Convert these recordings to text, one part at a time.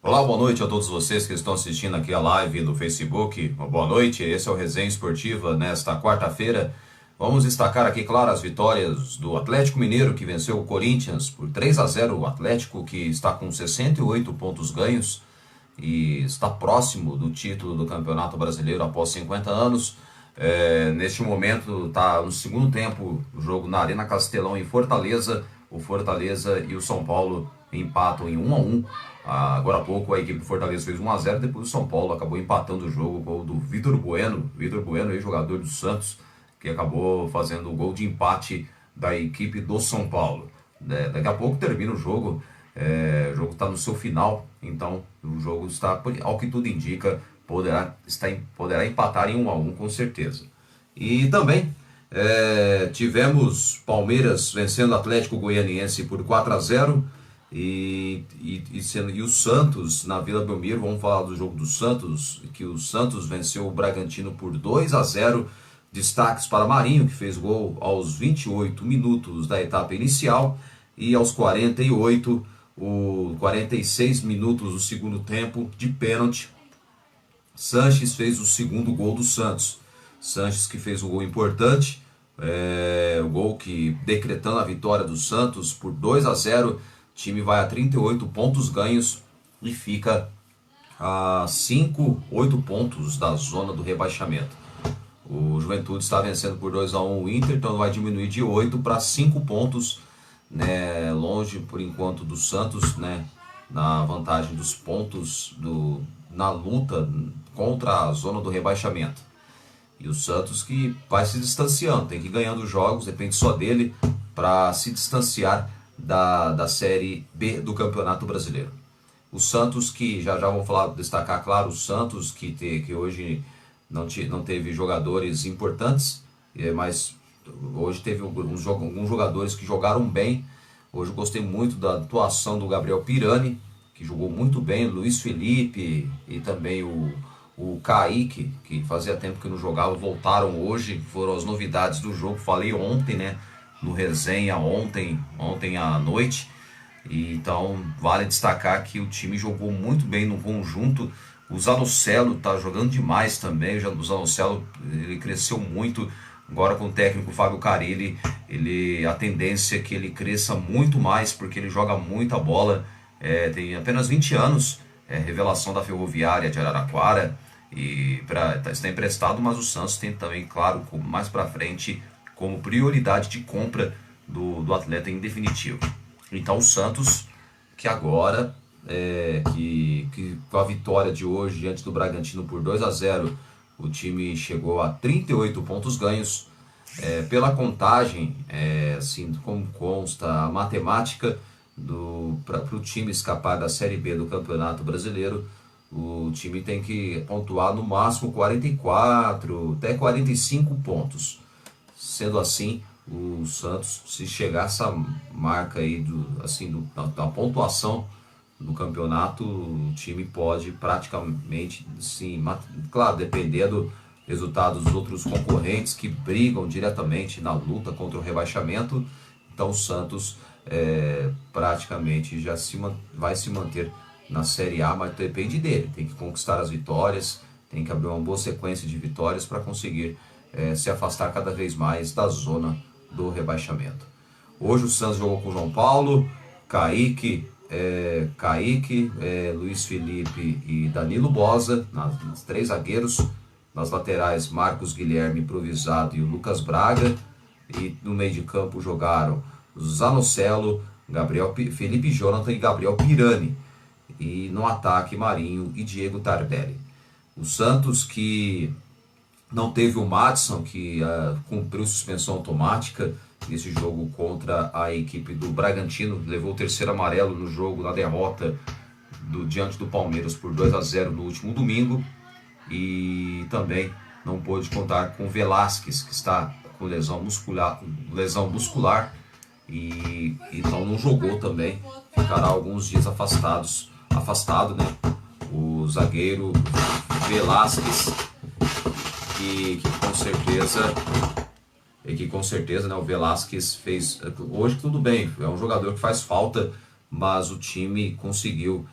Olá, boa noite a todos vocês que estão assistindo aqui a live do Facebook. Boa noite, esse é o Resenha Esportiva nesta quarta-feira. Vamos destacar aqui, claro, as vitórias do Atlético Mineiro, que venceu o Corinthians por 3-0. O Atlético, que está com 68 pontos ganhos e está próximo do título do Campeonato Brasileiro após 50 anos. Neste momento está no segundo tempo o jogo na Arena Castelão em Fortaleza. O Fortaleza e o São Paulo empatam em 1-1. Agora há pouco a equipe do Fortaleza fez 1-0, depois o São Paulo acabou empatando o jogo, o gol do Vitor Bueno, ex-jogador do Santos, que acabou fazendo o gol de empate da equipe do São Paulo. Daqui a pouco termina o jogo. O jogo está no seu final, então o jogo está, ao que tudo indica, poderá empatar em 1-1 com certeza. E também tivemos Palmeiras vencendo o Atlético Goianiense por 4-0 e o Santos na Vila Belmiro. Vamos falar do jogo do Santos, que o Santos venceu o Bragantino por 2-0. Destaques para Marinho, que fez gol aos 28 minutos da etapa inicial, e aos 46 minutos do segundo tempo, de pênalti, Sanches fez o segundo gol do Santos. Sanches que fez um gol importante, o gol que decretando a vitória do Santos por 2-0. O time vai a 38 pontos ganhos e fica a 8 pontos da zona do rebaixamento. O Juventude está vencendo por 2-1 o Inter, então vai diminuir de 8 para 5 pontos, né, longe por enquanto do Santos, né, na vantagem dos pontos na luta contra a zona do rebaixamento. E o Santos que vai se distanciando, tem que ir ganhando jogos, depende só dele para se distanciar da Série B do Campeonato Brasileiro. O Santos que, já vamos falar, destacar, claro, o Santos que hoje não teve jogadores importantes, mas hoje teve alguns jogadores que jogaram bem. Hoje eu gostei muito da atuação do Gabriel Pirani, que jogou muito bem, o Luiz Felipe e também o Kaique, que fazia tempo que não jogava, voltaram hoje, foram as novidades do jogo. Falei ontem, né, no resenha, ontem à noite. E então vale destacar que o time jogou muito bem no conjunto. O Zanocelo está jogando demais também. O Zanocelo, ele cresceu muito. Agora com o técnico Fábio Carille, a tendência é que ele cresça muito mais, porque ele joga muita bola. Tem apenas 20 anos, revelação da Ferroviária de Araraquara, e está emprestado, mas o Santos tem também, claro, mais para frente, como prioridade de compra do atleta em definitivo. Então o Santos, que agora, que com a vitória de hoje diante do Bragantino por 2-0, o time chegou a 38 pontos ganhos. Pela contagem, assim como consta a matemática, para o time escapar da Série B do Campeonato Brasileiro, o time tem que pontuar no máximo 44 até 45 pontos. Sendo assim, o Santos, se chegar a essa marca aí da pontuação do campeonato, o time pode praticamente, sim, claro, depender do resultado dos outros concorrentes que brigam diretamente na luta contra o rebaixamento. Então o Santos praticamente vai se manter na Série A, mas depende dele. Tem que conquistar as vitórias, tem que abrir uma boa sequência de vitórias para conseguir se afastar cada vez mais da zona do rebaixamento. Hoje o Santos jogou com o João Paulo, Kaique, Luiz Felipe e Danilo Boza, nos 3 zagueiros. Nas laterais, Marcos Guilherme improvisado e o Lucas Braga. E no meio de campo jogaram Zanocelo, Felipe Jonathan e Gabriel Pirani. E no ataque, Marinho e Diego Tardelli. O Santos, que não teve o Madison, que cumpriu suspensão automática nesse jogo contra a equipe do Bragantino, levou o terceiro amarelo no jogo, na derrota diante do Palmeiras por 2-0 no último domingo. E também não pôde contar com Velasquez, que está com lesão muscular, e então não jogou também, ficará alguns dias afastado, né? O zagueiro Velasquez, que com certeza, né, o Velasquez fez hoje. Tudo bem, é um jogador que faz falta, mas o time conseguiu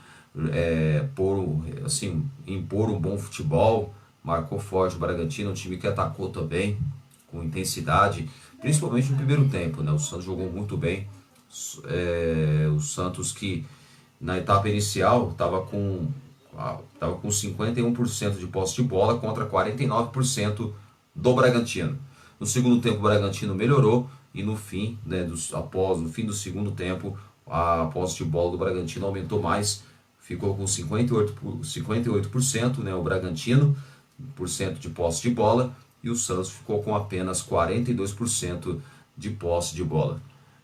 impor um bom futebol, marcou forte o Bragantino, um time que atacou também, com intensidade, principalmente no primeiro tempo, né? O Santos jogou muito bem, o Santos que na etapa inicial estava com 51% de posse de bola contra 49% do Bragantino. No segundo tempo o Bragantino melhorou e no fim, né, após o fim do segundo tempo, a posse de bola do Bragantino aumentou mais, ficou com 58%, né, o Bragantino por cento de posse de bola, e o Santos ficou com apenas 42% de posse de bola.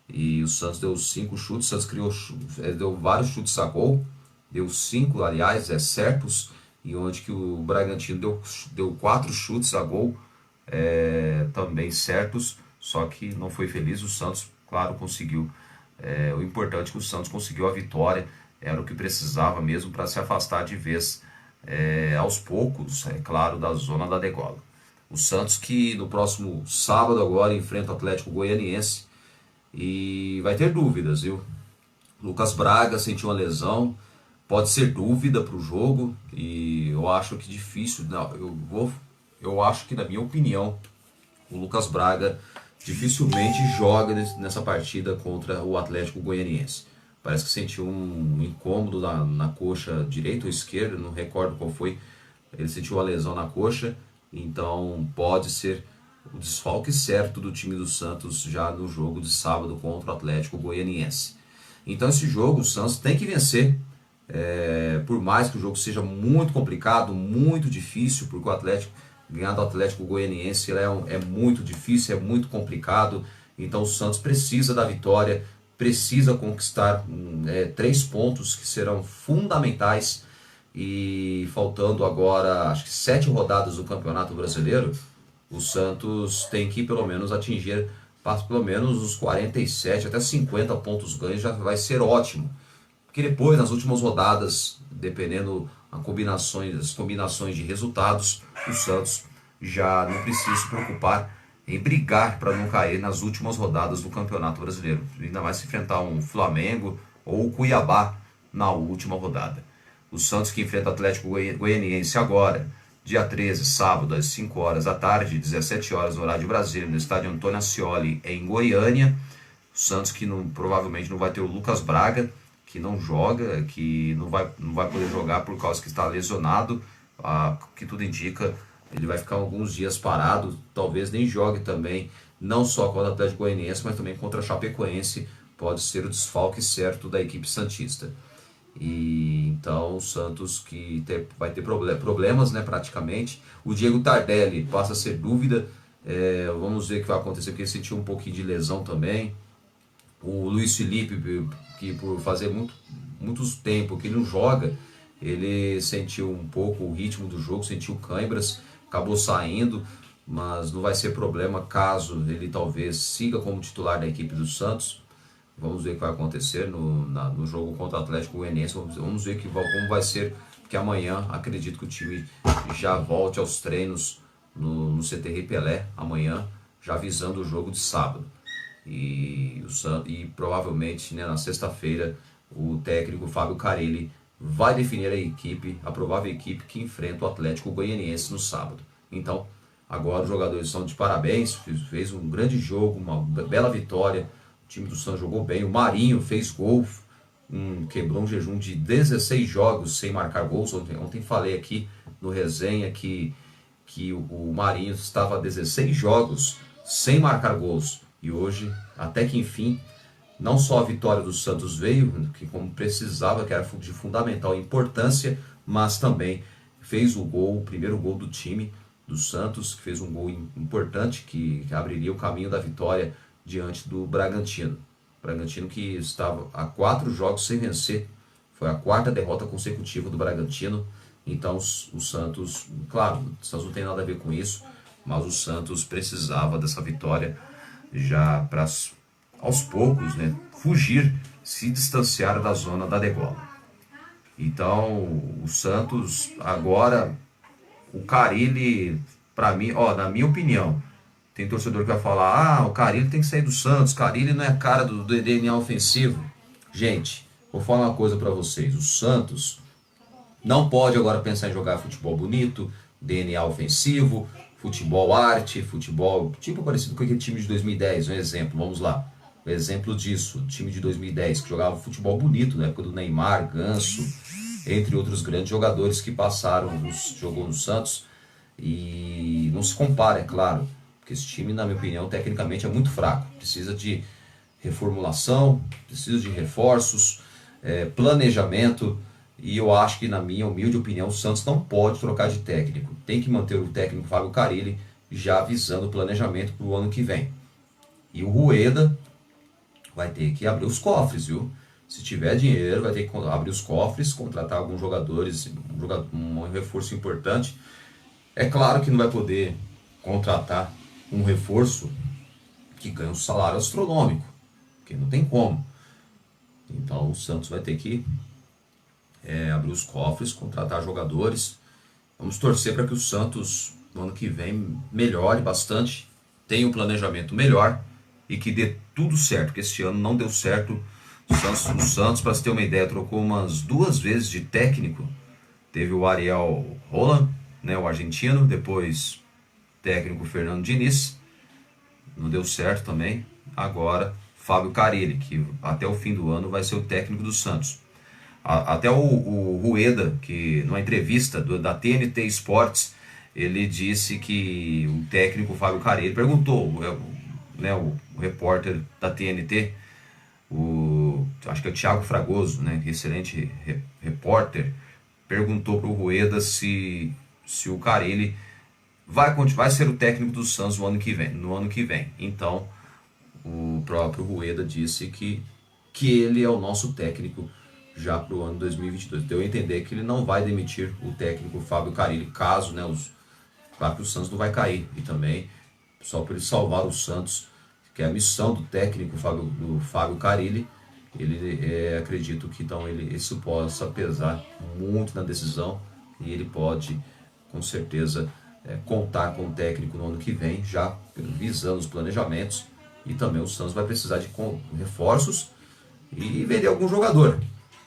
E o Santos deu 5 chutes, o Santos deu vários chutes a gol, deu 5, aliás, certos, e onde que o Bragantino deu 4 chutes a gol, também certos, só que não foi feliz. O Santos, claro, conseguiu. O importante é que o Santos conseguiu a vitória, era o que precisava mesmo para se afastar de vez, aos poucos, é claro, da zona da degola. O Santos que no próximo sábado agora enfrenta o Atlético Goianiense e vai ter dúvidas, viu? Lucas Braga sentiu uma lesão, pode ser dúvida para o jogo e eu acho que difícil. Não, eu acho que, na minha opinião, o Lucas Braga dificilmente joga nessa partida contra o Atlético Goianiense. Parece que sentiu um incômodo na coxa direita ou esquerda, não recordo qual foi. Ele sentiu uma lesão na coxa, então pode ser o desfalque certo do time do Santos já no jogo de sábado contra o Atlético Goianiense. Então esse jogo o Santos tem que vencer, por mais que o jogo seja muito complicado, muito difícil, porque o Atlético, ganhar do Atlético Goianiense é muito difícil, é muito complicado. Então o Santos precisa da vitória, precisa conquistar 3 pontos que serão fundamentais. E faltando agora, acho que 7 rodadas do Campeonato Brasileiro, o Santos tem que pelo menos atingir pelo menos os 47 até 50 pontos ganhos, já vai ser ótimo. Porque depois, nas últimas rodadas, dependendo das combinações de resultados, o Santos já não precisa se preocupar em brigar para não cair nas últimas rodadas do Campeonato Brasileiro. Ainda mais se enfrentar um Flamengo ou o Cuiabá na última rodada. O Santos que enfrenta o Atlético Goianiense agora, dia 13, sábado, às 5 horas da tarde, 17 horas no horário de Brasília, no estádio Antônio Ascioli, em Goiânia. O Santos que provavelmente não vai ter o Lucas Braga, que não joga, que não vai poder jogar por causa que está lesionado. Que tudo indica, ele vai ficar alguns dias parado, talvez nem jogue também, não só contra o Atlético Goianiense, mas também contra a Chapecoense, pode ser o desfalque certo da equipe santista. E então o Santos que vai ter problemas, né, praticamente. O Diego Tardelli passa a ser dúvida, vamos ver o que vai acontecer, porque ele sentiu um pouquinho de lesão também. O Luiz Felipe, que por fazer muito tempo que não joga, ele sentiu um pouco o ritmo do jogo, sentiu câimbras, acabou saindo, mas não vai ser problema caso ele talvez siga como titular da equipe do Santos. Vamos ver o que vai acontecer no jogo contra o Atlético Goianiense. Vamos ver como vai ser, porque amanhã acredito que o time já volte aos treinos no CTR Pelé, amanhã, já visando o jogo de sábado. E provavelmente, né, na sexta-feira o técnico Fábio Carelli vai definir a provável equipe que enfrenta o Atlético Goianiense no sábado. Então, agora os jogadores estão de parabéns, fez um grande jogo, uma bela vitória. O time do Santos jogou bem, o Marinho fez gol, quebrou um jejum de 16 jogos sem marcar gols. Ontem falei aqui no resenha que o Marinho estava a 16 jogos sem marcar gols. E hoje, até que enfim, não só a vitória do Santos veio, que como precisava, que era de fundamental importância, mas também fez o primeiro gol do time do Santos, que fez um gol importante, que abriria o caminho da vitória diante do Bragantino. O Bragantino que estava a 4 jogos sem vencer, foi a 4ª derrota consecutiva do Bragantino. Então o Santos, claro, o Santos não tem nada a ver com isso, mas o Santos precisava dessa vitória já para aos poucos, né, fugir, se distanciar da zona da degola. Então o Santos agora, o Carille, para mim, na minha opinião, tem torcedor que vai falar, o Carille tem que sair do Santos, Carille não é a cara do DNA ofensivo. Gente, vou falar uma coisa para vocês, o Santos Não pode agora pensar em jogar futebol bonito, DNA ofensivo, futebol arte, futebol tipo parecido com aquele time de 2010, um exemplo, vamos lá. Um exemplo disso, o time de 2010 que jogava futebol bonito na época do Neymar, Ganso, entre outros grandes jogadores que passaram, jogou no Santos, e não se compara, é claro, porque esse time, na minha opinião, tecnicamente é muito fraco, precisa de reformulação, precisa de reforços, planejamento, e eu acho que, na minha humilde opinião, o Santos não pode trocar de técnico. Tem que manter o técnico Fábio Carille já visando o planejamento para o ano que vem. E o Rueda vai ter que abrir os cofres, viu? Se tiver dinheiro, vai ter que abrir os cofres, contratar alguns jogadores, um reforço importante. É claro que não vai poder contratar um reforço que ganha um salário astronômico, porque não tem como. Então o Santos vai ter que abrir os cofres, contratar jogadores. Vamos torcer para que o Santos, no ano que vem, melhore bastante, tenha um planejamento melhor e que dê tudo certo, porque este ano não deu certo. O Santos, para você ter uma ideia, trocou umas 2 vezes de técnico. Teve o Ariel Holan, né, o argentino, depois técnico Fernando Diniz, não deu certo também. Agora Fábio Carille, que até o fim do ano vai ser o técnico do Santos. Até o Rueda, que numa entrevista da TNT Sports, ele disse que o técnico Fábio Carille perguntou, né, o repórter da TNT, acho que é o Thiago Fragoso, né, excelente repórter, perguntou para o Rueda se o Carille vai ser o técnico do Santos no ano que vem. Então, o próprio Rueda disse que ele é o nosso técnico já para o ano 2022. Deu a entender que ele não vai demitir o técnico Fábio Carille, caso, né, claro que o Santos não vai cair. E também, só para ele salvar o Santos, que é a missão do técnico do Fábio Carille, acredito que então isso possa pesar muito na decisão e ele pode, com certeza, contar com o técnico no ano que vem, já visando os planejamentos. E também o Santos vai precisar de reforços e vender algum jogador.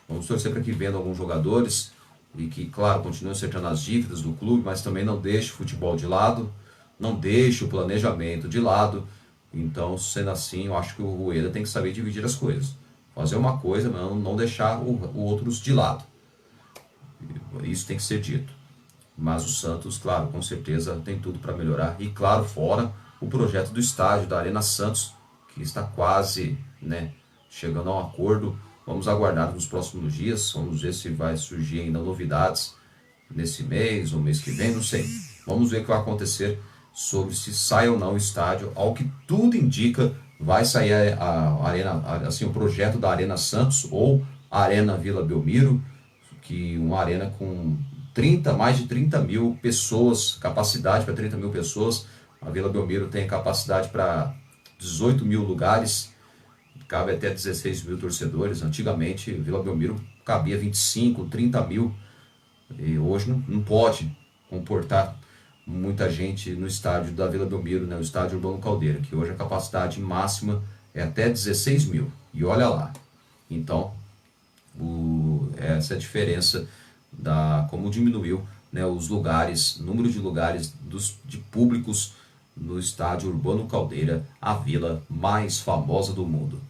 Vamos torcer para que venda alguns jogadores e que, claro, continue acertando as dívidas do clube, mas também não deixe o futebol de lado, não deixe o planejamento de lado. Então, sendo assim, eu acho que o Rueda tem que saber dividir as coisas. Fazer uma coisa, mas não deixar o outros de lado. Isso tem que ser dito. Mas o Santos, claro, com certeza tem tudo para melhorar. E, claro, fora o projeto do estádio, da Arena Santos, que está quase, né, chegando a um acordo. Vamos aguardar nos próximos dias, vamos ver se vai surgir ainda novidades nesse mês ou mês que vem, não sei. Vamos ver o que vai acontecer sobre se sai ou não o estádio. Ao que tudo indica, vai sair a Arena, assim, o projeto da Arena Santos ou a Arena Vila Belmiro, que uma arena com mais de 30 mil pessoas, capacidade para 30 mil pessoas. A Vila Belmiro tem capacidade para 18 mil lugares, cabe até 16 mil torcedores. Antigamente, Vila Belmiro cabia 25, 30 mil, e hoje não pode comportar muita gente no estádio da Vila Belmiro, né, o estádio Urbano Caldeira, que hoje a capacidade máxima é até 16 mil, e olha lá. Então, essa é a diferença como diminuiu, né, os lugares, número de lugares de públicos no estádio Urbano Caldeira, a vila mais famosa do mundo.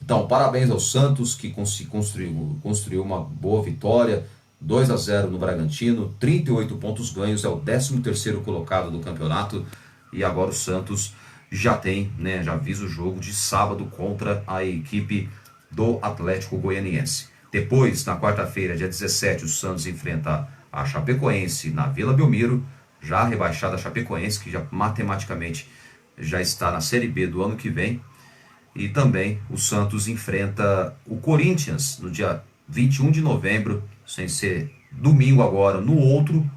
Então, parabéns ao Santos, que construiu uma boa vitória, 2-0 no Bragantino, 38 pontos ganhos, é o 13º colocado do campeonato, e agora o Santos já tem, né, já visa o jogo de sábado contra a equipe do Atlético Goianiense. Depois, na quarta-feira, dia 17, o Santos enfrenta a Chapecoense na Vila Belmiro, já rebaixada a Chapecoense, que já matematicamente já está na Série B do ano que vem. E também o Santos enfrenta o Corinthians no dia 21 de novembro, sem ser domingo agora. No outro,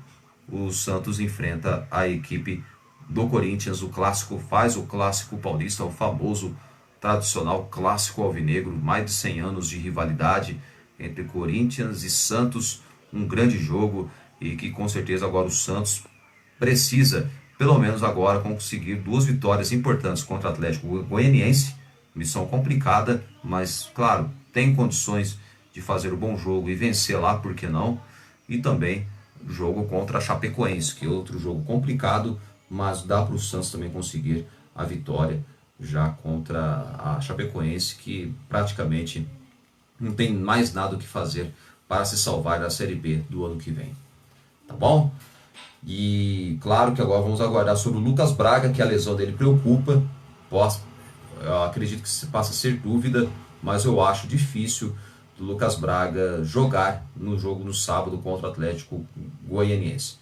o Santos enfrenta a equipe do Corinthians, faz o clássico paulista, o famoso, tradicional clássico alvinegro, mais de 100 anos de rivalidade entre Corinthians e Santos, um grande jogo, e que com certeza agora o Santos precisa, pelo menos agora, conseguir 2 vitórias importantes contra o Atlético Goianiense. Missão complicada, mas claro, tem condições de fazer um bom jogo e vencer lá, por que não? e também jogo contra a Chapecoense, que é outro jogo complicado, mas dá para o Santos também conseguir a vitória já contra a Chapecoense, que praticamente não tem mais nada o que fazer para se salvar da Série B do ano que vem. Tá bom? E claro que agora vamos aguardar sobre o Lucas Braga, que a lesão dele preocupa. Eu acredito que passa a ser dúvida, mas eu acho difícil do Lucas Braga jogar no jogo no sábado contra o Atlético Goianiense.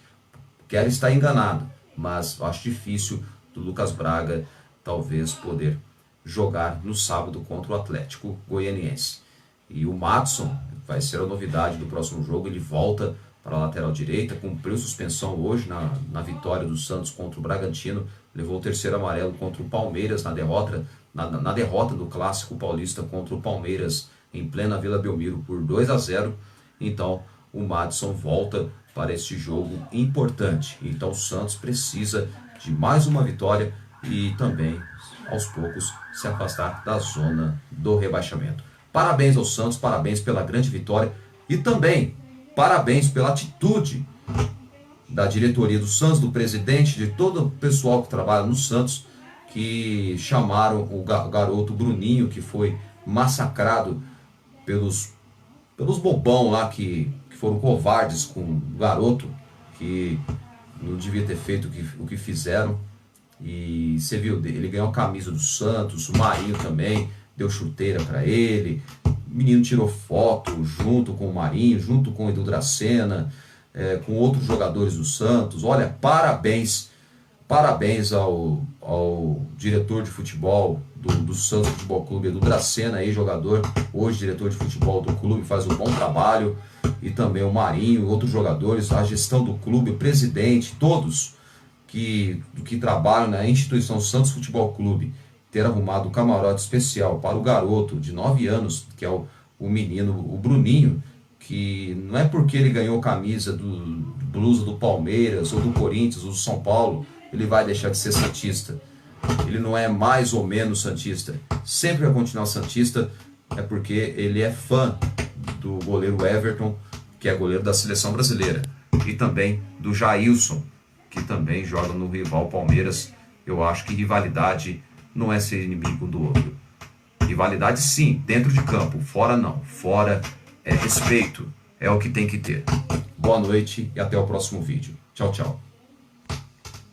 Quero estar enganado, mas acho difícil do Lucas Braga talvez poder jogar no sábado contra o Atlético Goianiense. E o Madison vai ser a novidade do próximo jogo, ele volta para a lateral direita, cumpriu suspensão hoje na vitória do Santos contra o Bragantino, levou o terceiro amarelo contra o Palmeiras na derrota do Clássico Paulista contra o Palmeiras em plena Vila Belmiro por 2-0. Então o Madison volta para este jogo importante. Então o Santos precisa de mais uma vitória e também, aos poucos, se afastar da zona do rebaixamento. Parabéns ao Santos, parabéns pela grande vitória e também parabéns pela atitude da diretoria do Santos, do presidente, de todo o pessoal que trabalha no Santos, que chamaram o garoto Bruninho, que foi massacrado pelos bobão lá que foram covardes com o garoto, que não devia ter feito o que fizeram. E você viu, ele ganhou a camisa do Santos, o Marinho também deu chuteira para ele, o menino tirou foto junto com o Marinho, junto com o Edu Dracena, com outros jogadores do Santos. Olha, parabéns ao diretor de futebol do Santos Futebol Clube, Edu Dracena, aí jogador, hoje diretor de futebol do clube, faz um bom trabalho, e também o Marinho, outros jogadores, a gestão do clube, o presidente, todos que trabalham na instituição Santos Futebol Clube, ter arrumado um camarote especial para o garoto de 9 anos, que é o menino, o Bruninho, que não é porque ele ganhou camisa do blusa do Palmeiras, ou do Corinthians, ou do São Paulo, ele vai deixar de ser santista. Ele não é mais ou menos santista. Sempre vai continuar santista, é porque ele é fã do goleiro Everton, que é goleiro da seleção brasileira, e também do Jailson, que também joga no rival Palmeiras. Eu acho que rivalidade não é ser inimigo do outro. Rivalidade sim, dentro de campo, fora não. Fora é respeito, é o que tem que ter. Boa noite e até o próximo vídeo. Tchau, tchau.